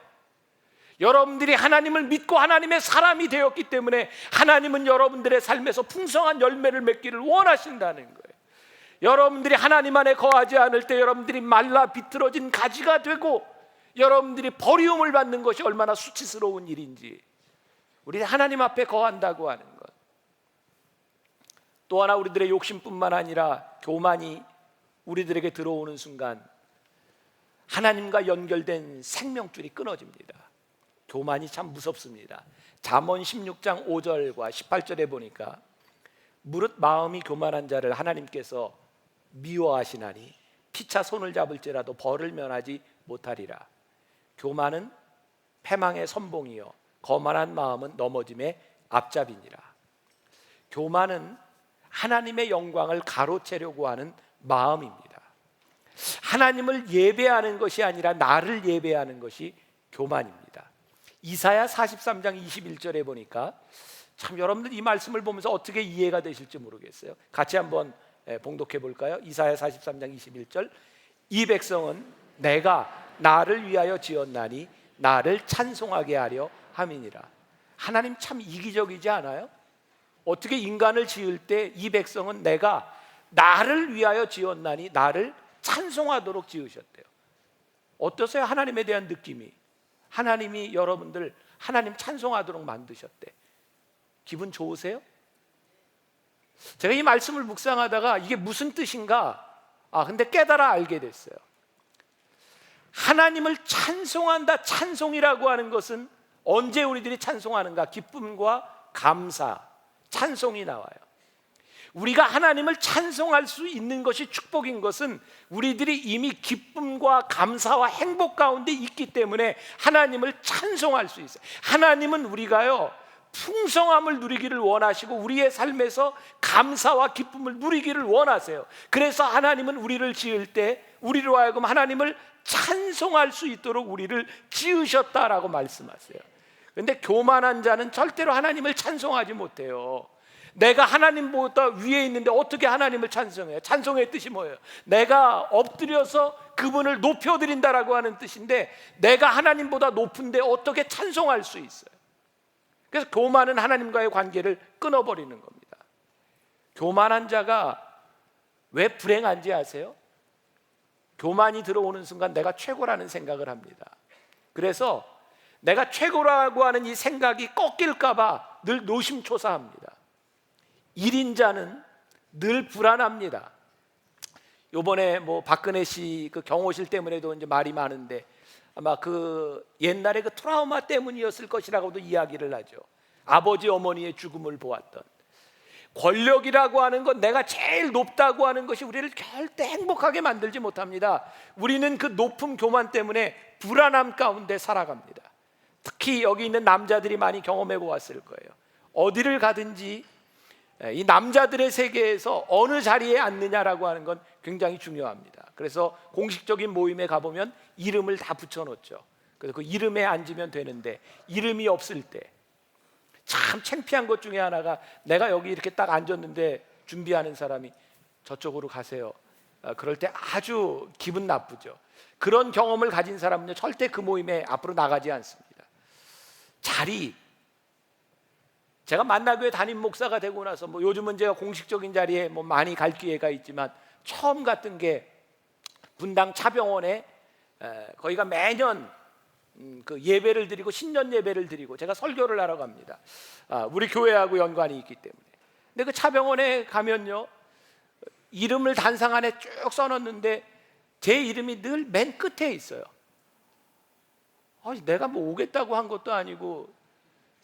여러분들이 하나님을 믿고 하나님의 사람이 되었기 때문에 하나님은 여러분들의 삶에서 풍성한 열매를 맺기를 원하신다는 거예요. 여러분들이 하나님 안에 거하지 않을 때 여러분들이 말라 비틀어진 가지가 되고 여러분들이 버리움을 받는 것이 얼마나 수치스러운 일인지, 우리 하나님 앞에 거한다고 하는 것. 또 하나, 우리들의 욕심뿐만 아니라 교만이 우리들에게 들어오는 순간 하나님과 연결된 생명줄이 끊어집니다. 교만이 참 무섭습니다. 잠언 16장 5절과 18절에 보니까, 무릇 마음이 교만한 자를 하나님께서 미워하시나니 피차 손을 잡을지라도 벌을 면하지 못하리라. 교만은 패망의 선봉이요 거만한 마음은 넘어짐의 앞잡이니라. 교만은 하나님의 영광을 가로채려고 하는 마음입니다. 하나님을 예배하는 것이 아니라 나를 예배하는 것이 교만입니다. 이사야 43장 21절에 보니까, 참 여러분들 이 말씀을 보면서 어떻게 이해가 되실지 모르겠어요. 같이 한번 봉독해 볼까요? 이사야 43장 21절. 이 백성은 내가 나를 위하여 지었나니 나를 찬송하게 하려 함이니라. 하나님 참 이기적이지 않아요? 어떻게 인간을 지을 때 이 백성은 내가 나를 위하여 지었나니 나를 찬송하도록 지으셨대요. 어떠세요? 하나님에 대한 느낌이. 하나님이 여러분들 하나님 찬송하도록 만드셨대. 기분 좋으세요? 제가 이 말씀을 묵상하다가 이게 무슨 뜻인가? 근데 깨달아 알게 됐어요. 하나님을 찬송한다, 찬송이라고 하는 것은 언제 우리들이 찬송하는가? 기쁨과 감사, 찬송이 나와요. 우리가 하나님을 찬송할 수 있는 것이 축복인 것은 우리들이 이미 기쁨과 감사와 행복 가운데 있기 때문에 하나님을 찬송할 수 있어요. 하나님은 우리가요 풍성함을 누리기를 원하시고 우리의 삶에서 감사와 기쁨을 누리기를 원하세요. 그래서 하나님은 우리를 지을 때 우리로 하여금 하나님을 찬송할 수 있도록 우리를 지으셨다라고 말씀하세요. 그런데 교만한 자는 절대로 하나님을 찬송하지 못해요. 내가 하나님보다 위에 있는데 어떻게 하나님을 찬송해요? 찬송의 뜻이 뭐예요? 내가 엎드려서 그분을 높여드린다라고 하는 뜻인데, 내가 하나님보다 높은데 어떻게 찬송할 수 있어요? 그래서 교만은 하나님과의 관계를 끊어버리는 겁니다. 교만한 자가 왜 불행한지 아세요? 교만이 들어오는 순간 내가 최고라는 생각을 합니다. 그래서 내가 최고라고 하는 이 생각이 꺾일까 봐 늘 노심초사합니다. 1인자는 늘 불안합니다. 요번에 박근혜 씨 그 경호실 때문에도 이제 말이 많은데, 아마 그 옛날에 그 트라우마 때문이었을 것이라고도 이야기를 하죠. 아버지 어머니의 죽음을 보았던 권력이라고 하는 건, 내가 제일 높다고 하는 것이 우리를 절대 행복하게 만들지 못합니다. 우리는 그 높은 교만 때문에 불안함 가운데 살아갑니다. 특히 여기 있는 남자들이 많이 경험해 보았을 거예요. 어디를 가든지 이 남자들의 세계에서 어느 자리에 앉느냐라고 하는 건 굉장히 중요합니다. 그래서 공식적인 모임에 가보면 이름을 다 붙여놓죠. 그래서 그 이름에 앉으면 되는데, 이름이 없을 때 참 창피한 것 중에 하나가, 내가 여기 이렇게 딱 앉았는데 준비하는 사람이 저쪽으로 가세요. 그럴 때 아주 기분 나쁘죠. 그런 경험을 가진 사람은요 절대 그 모임에 앞으로 나가지 않습니다. 자리, 제가 만나교회 담임 목사가 되고 나서 요즘은 제가 공식적인 자리에 많이 갈 기회가 있지만, 처음 갔던 게 분당 차병원에 거기가 매년 그 예배를 드리고 신년 예배를 드리고 제가 설교를 하러 갑니다. 우리 교회하고 연관이 있기 때문에. 근데 그 차병원에 가면요 이름을 단상 안에 쭉 써놨는데 제 이름이 늘 맨 끝에 있어요. 내가 오겠다고 한 것도 아니고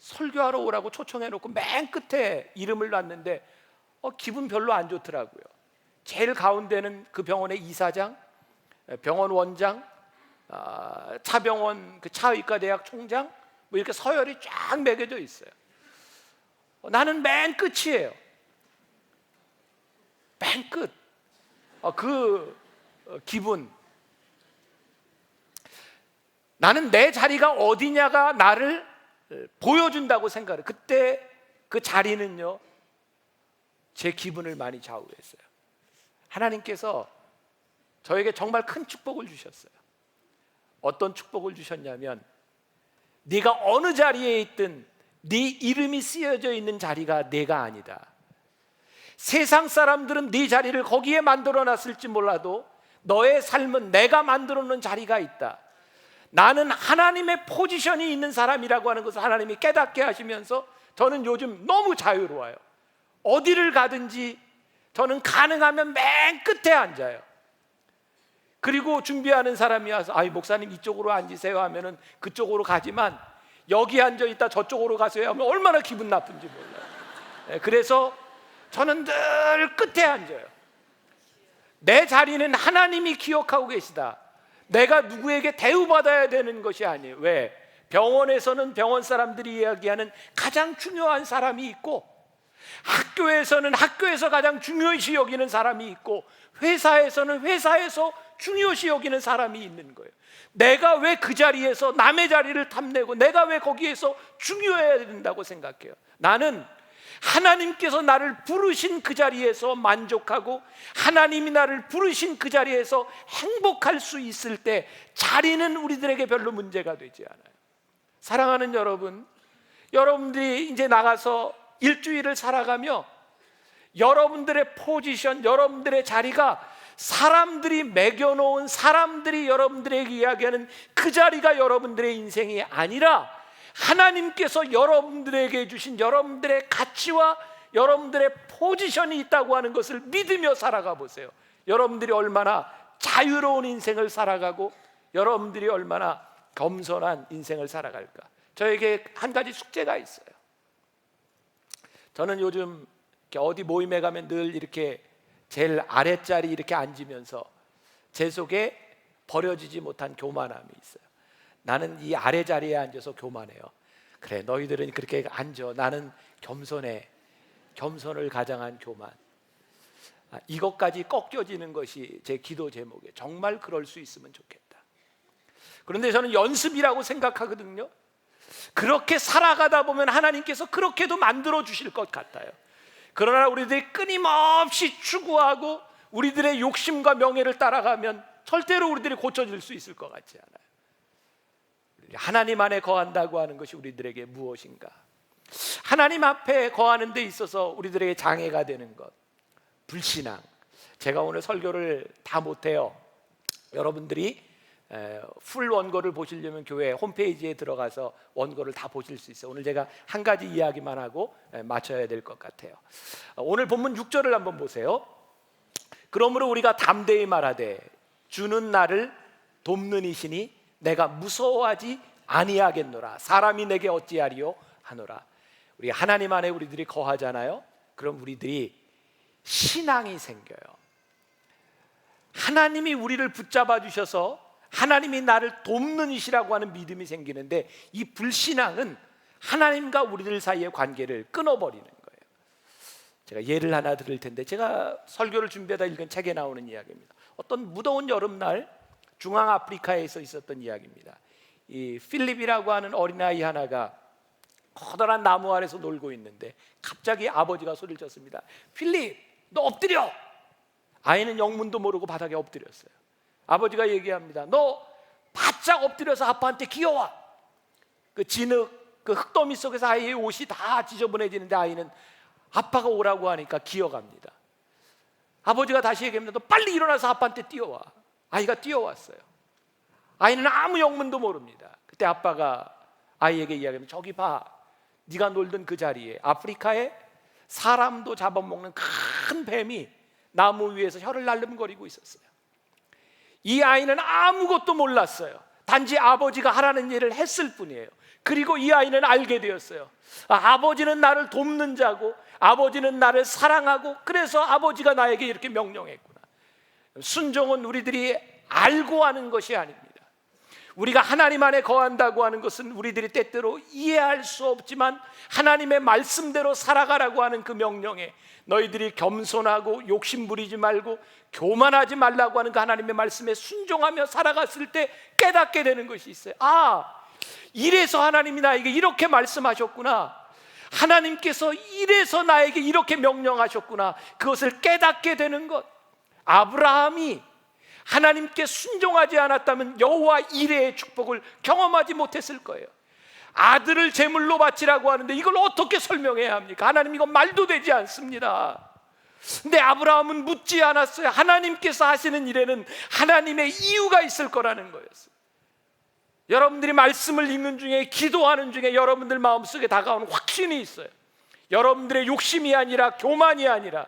설교하러 오라고 초청해놓고 맨 끝에 이름을 놨는데 기분 별로 안 좋더라고요. 제일 가운데는 그 병원의 이사장, 병원 원장, 차병원 그 차의과대학 총장, 뭐 이렇게 서열이 쫙 매겨져 있어요. 나는 맨 끝이에요. 맨 끝. 기분. 나는 내 자리가 어디냐가 나를 보여준다고 생각해요. 그때 그 자리는요, 제 기분을 많이 좌우했어요. 하나님께서 저에게 정말 큰 축복을 주셨어요. 어떤 축복을 주셨냐면, 네가 어느 자리에 있든 네 이름이 쓰여져 있는 자리가 내가 아니다. 세상 사람들은 네 자리를 거기에 만들어 놨을지 몰라도 너의 삶은 내가 만들어 놓은 자리가 있다. 나는 하나님의 포지션이 있는 사람이라고 하는 것을 하나님이 깨닫게 하시면서 저는 요즘 너무 자유로워요. 어디를 가든지 저는 가능하면 맨 끝에 앉아요. 그리고 준비하는 사람이 와서 목사님 이쪽으로 앉으세요 하면은 그쪽으로 가지만, 여기 앉아 있다 저쪽으로 가세요 하면 얼마나 기분 나쁜지 몰라요. 그래서 저는 늘 끝에 앉아요. 내 자리는 하나님이 기억하고 계시다. 내가 누구에게 대우받아야 되는 것이 아니에요. 왜? 병원에서는 병원 사람들이 이야기하는 가장 중요한 사람이 있고, 학교에서는 학교에서 가장 중요시 여기는 사람이 있고, 회사에서는 회사에서 중요시 여기는 사람이 있는 거예요. 내가 왜 그 자리에서 남의 자리를 탐내고 내가 왜 거기에서 중요해야 된다고 생각해요? 나는 하나님께서 나를 부르신 그 자리에서 만족하고 하나님이 나를 부르신 그 자리에서 행복할 수 있을 때 자리는 우리들에게 별로 문제가 되지 않아요. 사랑하는 여러분, 여러분들이 이제 나가서 일주일을 살아가며 여러분들의 포지션, 여러분들의 자리가 사람들이 매겨놓은, 사람들이 여러분들에게 이야기하는 그 자리가 여러분들의 인생이 아니라 하나님께서 여러분들에게 주신 여러분들의 가치와 여러분들의 포지션이 있다고 하는 것을 믿으며 살아가 보세요. 여러분들이 얼마나 자유로운 인생을 살아가고 여러분들이 얼마나 겸손한 인생을 살아갈까. 저에게 한 가지 숙제가 있어요. 저는 요즘 어디 모임에 가면 늘 이렇게 제일 아랫자리 이렇게 앉으면서 제 속에 버려지지 못한 교만함이 있어요. 나는 이 아래 자리에 앉아서 교만해요. 그래, 너희들은 그렇게 앉아. 나는 겸손해. 겸손을 가장한 교만. 이것까지 꺾여지는 것이 제 기도 제목이에요. 정말 그럴 수 있으면 좋겠다. 그런데 저는 연습이라고 생각하거든요. 그렇게 살아가다 보면 하나님께서 그렇게도 만들어 주실 것 같아요. 그러나 우리들이 끊임없이 추구하고 우리들의 욕심과 명예를 따라가면 절대로 우리들이 고쳐질 수 있을 것 같지 않아요. 하나님 안에 거한다고 하는 것이 우리들에게 무엇인가? 하나님 앞에 거하는 데 있어서 우리들에게 장애가 되는 것, 불신앙. 제가 오늘 설교를 다 못해요. 여러분들이 풀 원고를 보시려면 교회 홈페이지에 들어가서 원고를 다 보실 수 있어요. 오늘 제가 한 가지 이야기만 하고 마쳐야 될 것 같아요. 오늘 본문 6절을 한번 보세요. 그러므로 우리가 담대히 말하되 주는 나를 돕는 이시니 내가 무서워하지 아니하겠노라. 사람이 내게 어찌하리요 하노라. 우리 하나님 안에 우리들이 거하잖아요. 그럼 우리들이 신앙이 생겨요. 하나님이 우리를 붙잡아 주셔서 하나님이 나를 돕는 이시라고 하는 믿음이 생기는데, 이 불신앙은 하나님과 우리들 사이의 관계를 끊어버리는 거예요. 제가 예를 하나 드릴 텐데, 제가 설교를 준비하다 읽은 책에 나오는 이야기입니다. 어떤 무더운 여름날 중앙아프리카에서 있었던 이야기입니다. 이 필립이라고 하는 어린아이 하나가 커다란 나무 아래서 놀고 있는데 갑자기 아버지가 소리를 쳤습니다. 필립, 너 엎드려! 아이는 영문도 모르고 바닥에 엎드렸어요. 아버지가 얘기합니다. 너 바짝 엎드려서 아빠한테 기어와. 그 진흙, 그 흙더미 속에서 아이의 옷이 다 지저분해지는데 아이는 아빠가 오라고 하니까 기어갑니다. 아버지가 다시 얘기합니다. 너 빨리 일어나서 아빠한테 뛰어와. 아이가 뛰어왔어요. 아이는 아무 영문도 모릅니다. 그때 아빠가 아이에게 이야기합니다. 저기 봐, 네가 놀던 그 자리에 아프리카에 사람도 잡아먹는 큰 뱀이 나무 위에서 혀를 날름거리고 있었어요. 이 아이는 아무것도 몰랐어요. 단지 아버지가 하라는 일을 했을 뿐이에요. 그리고 이 아이는 알게 되었어요. 아버지는 나를 돕는 자고 아버지는 나를 사랑하고 그래서 아버지가 나에게 이렇게 명령했구나. 순종은 우리들이 알고 하는 것이 아닙니다. 우리가 하나님 안에 거한다고 하는 것은 우리들이 때때로 이해할 수 없지만 하나님의 말씀대로 살아가라고 하는 그 명령에 너희들이 겸손하고 욕심 부리지 말고 교만하지 말라고 하는 그 하나님의 말씀에 순종하며 살아갔을 때 깨닫게 되는 것이 있어요. 이래서 하나님이 나에게 이렇게 말씀하셨구나. 하나님께서 이래서 나에게 이렇게 명령하셨구나. 그것을 깨닫게 되는 것. 아브라함이 하나님께 순종하지 않았다면 여호와 이레의 축복을 경험하지 못했을 거예요. 아들을 제물로 바치라고 하는데 이걸 어떻게 설명해야 합니까? 하나님, 이건 말도 되지 않습니다. 근데 아브라함은 묻지 않았어요. 하나님께서 하시는 일에는 하나님의 이유가 있을 거라는 거였어요. 여러분들이 말씀을 읽는 중에, 기도하는 중에 여러분들 마음속에 다가오는 확신이 있어요. 여러분들의 욕심이 아니라, 교만이 아니라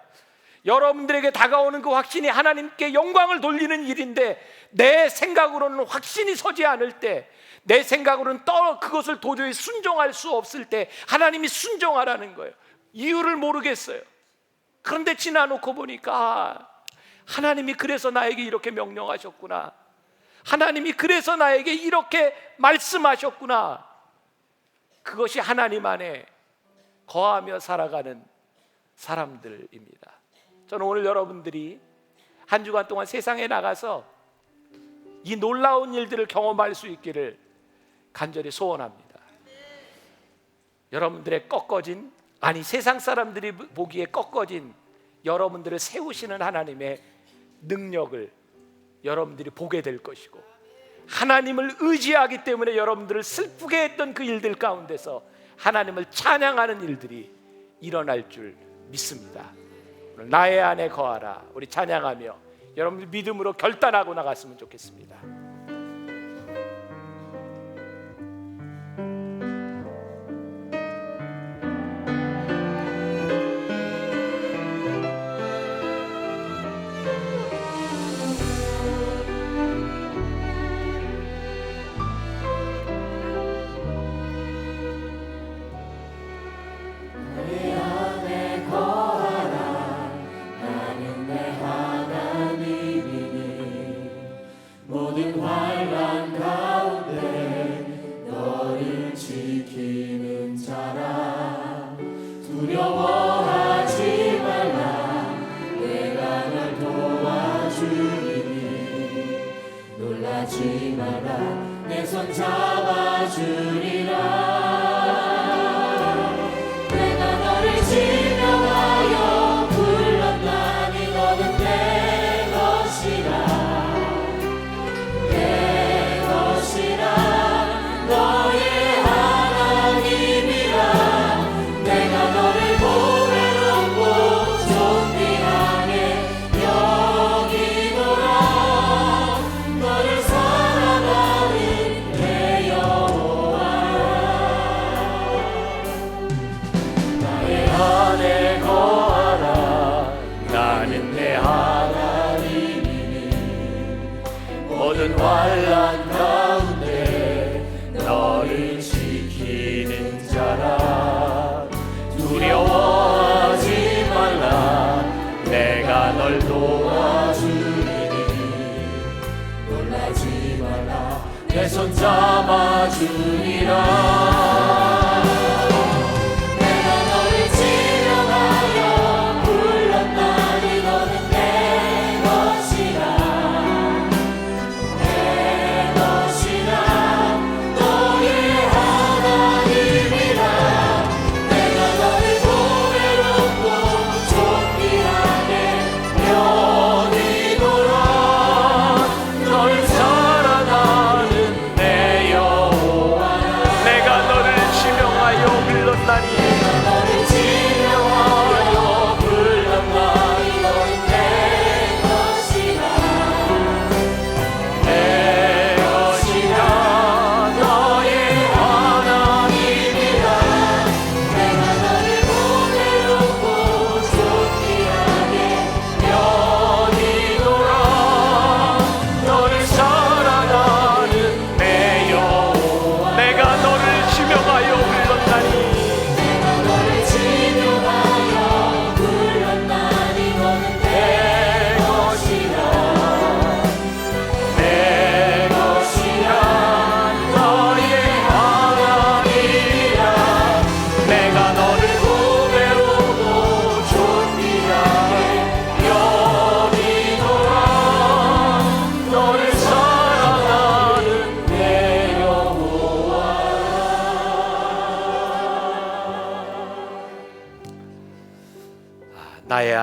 여러분들에게 다가오는 그 확신이 하나님께 영광을 돌리는 일인데, 내 생각으로는 확신이 서지 않을 때, 내 생각으로는 그것을 도저히 순종할 수 없을 때 하나님이 순종하라는 거예요. 이유를 모르겠어요. 그런데 지나놓고 보니까 하나님이 그래서 나에게 이렇게 명령하셨구나. 하나님이 그래서 나에게 이렇게 말씀하셨구나. 그것이 하나님 안에 거하며 살아가는 사람들입니다. 저는 오늘 여러분들이 한 주간 동안 세상에 나가서 이 놀라운 일들을 경험할 수 있기를 간절히 소원합니다. 여러분들의 꺾어진, 세상 사람들이 보기에 꺾어진 여러분들을 세우시는 하나님의 능력을 여러분들이 보게 될 것이고, 하나님을 의지하기 때문에 여러분들을 슬프게 했던 그 일들 가운데서 하나님을 찬양하는 일들이 일어날 줄 믿습니다. 오늘 나의 안에 거하라, 우리 찬양하며 여러분들 믿음으로 결단하고 나갔으면 좋겠습니다. 놀라지 마라, 내 손 잡아주리라. 내가 너를 지명하여 불렀나니 너는 내 것이라. 내 것이라, 너의 하나님이라. 내가 너를 보배롭고 존귀하게 여기노라. 모든 환난 가운데 너를 지키는 자라. 두려워하지 말라, 내가 널 도와주리니. 놀라지 말라, 내 손 잡아주리라. 내가 너를 지며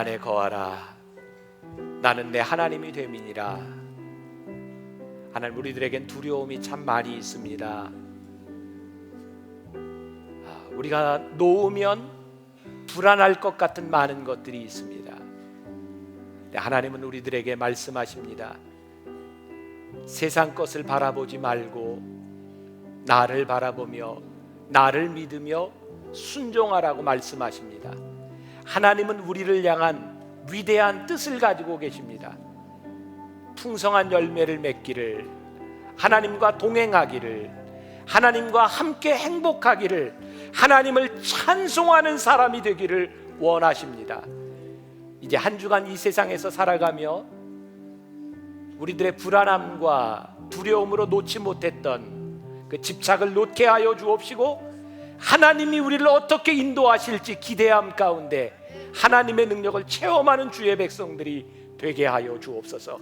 안에 거하라. 나는 내 하나님이 됨이니라. 하나님, 우리들에겐 두려움이 참 많이 있습니다. 우리가 놓으면 불안할 것 같은 많은 것들이 있습니다. 하나님은 우리들에게 말씀하십니다. 세상 것을 바라보지 말고 나를 바라보며 나를 믿으며 순종하라고 말씀하십니다. 하나님은 우리를 향한 위대한 뜻을 가지고 계십니다. 풍성한 열매를 맺기를, 하나님과 동행하기를, 하나님과 함께 행복하기를, 하나님을 찬송하는 사람이 되기를 원하십니다. 이제 한 주간 이 세상에서 살아가며 우리들의 불안함과 두려움으로 놓지 못했던 그 집착을 놓게 하여 주옵시고, 하나님이 우리를 어떻게 인도하실지 기대함 가운데 하나님의 능력을 체험하는 주의 백성들이 되게 하여 주옵소서.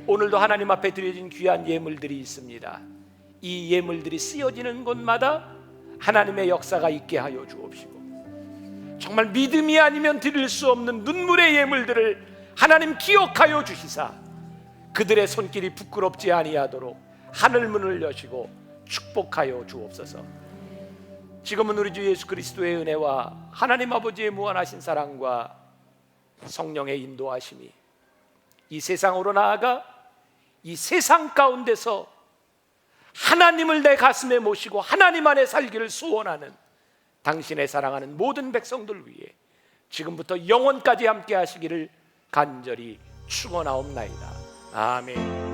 오늘도 하나님 앞에 드려진 귀한 예물들이 있습니다. 이 예물들이 쓰여지는 곳마다 하나님의 역사가 있게 하여 주옵시고, 정말 믿음이 아니면 드릴 수 없는 눈물의 예물들을 하나님 기억하여 주시사 그들의 손길이 부끄럽지 아니하도록 하늘문을 여시고 축복하여 주옵소서. 지금은 우리 주 예수 그리스도의 은혜와 하나님 아버지의 무한하신 사랑과 성령의 인도하심이 이 세상으로 나아가 이 세상 가운데서 하나님을 내 가슴에 모시고 하나님 안에 살기를 소원하는 당신의 사랑하는 모든 백성들 위해 지금부터 영원까지 함께 하시기를 간절히 축원하옵나이다. 아멘.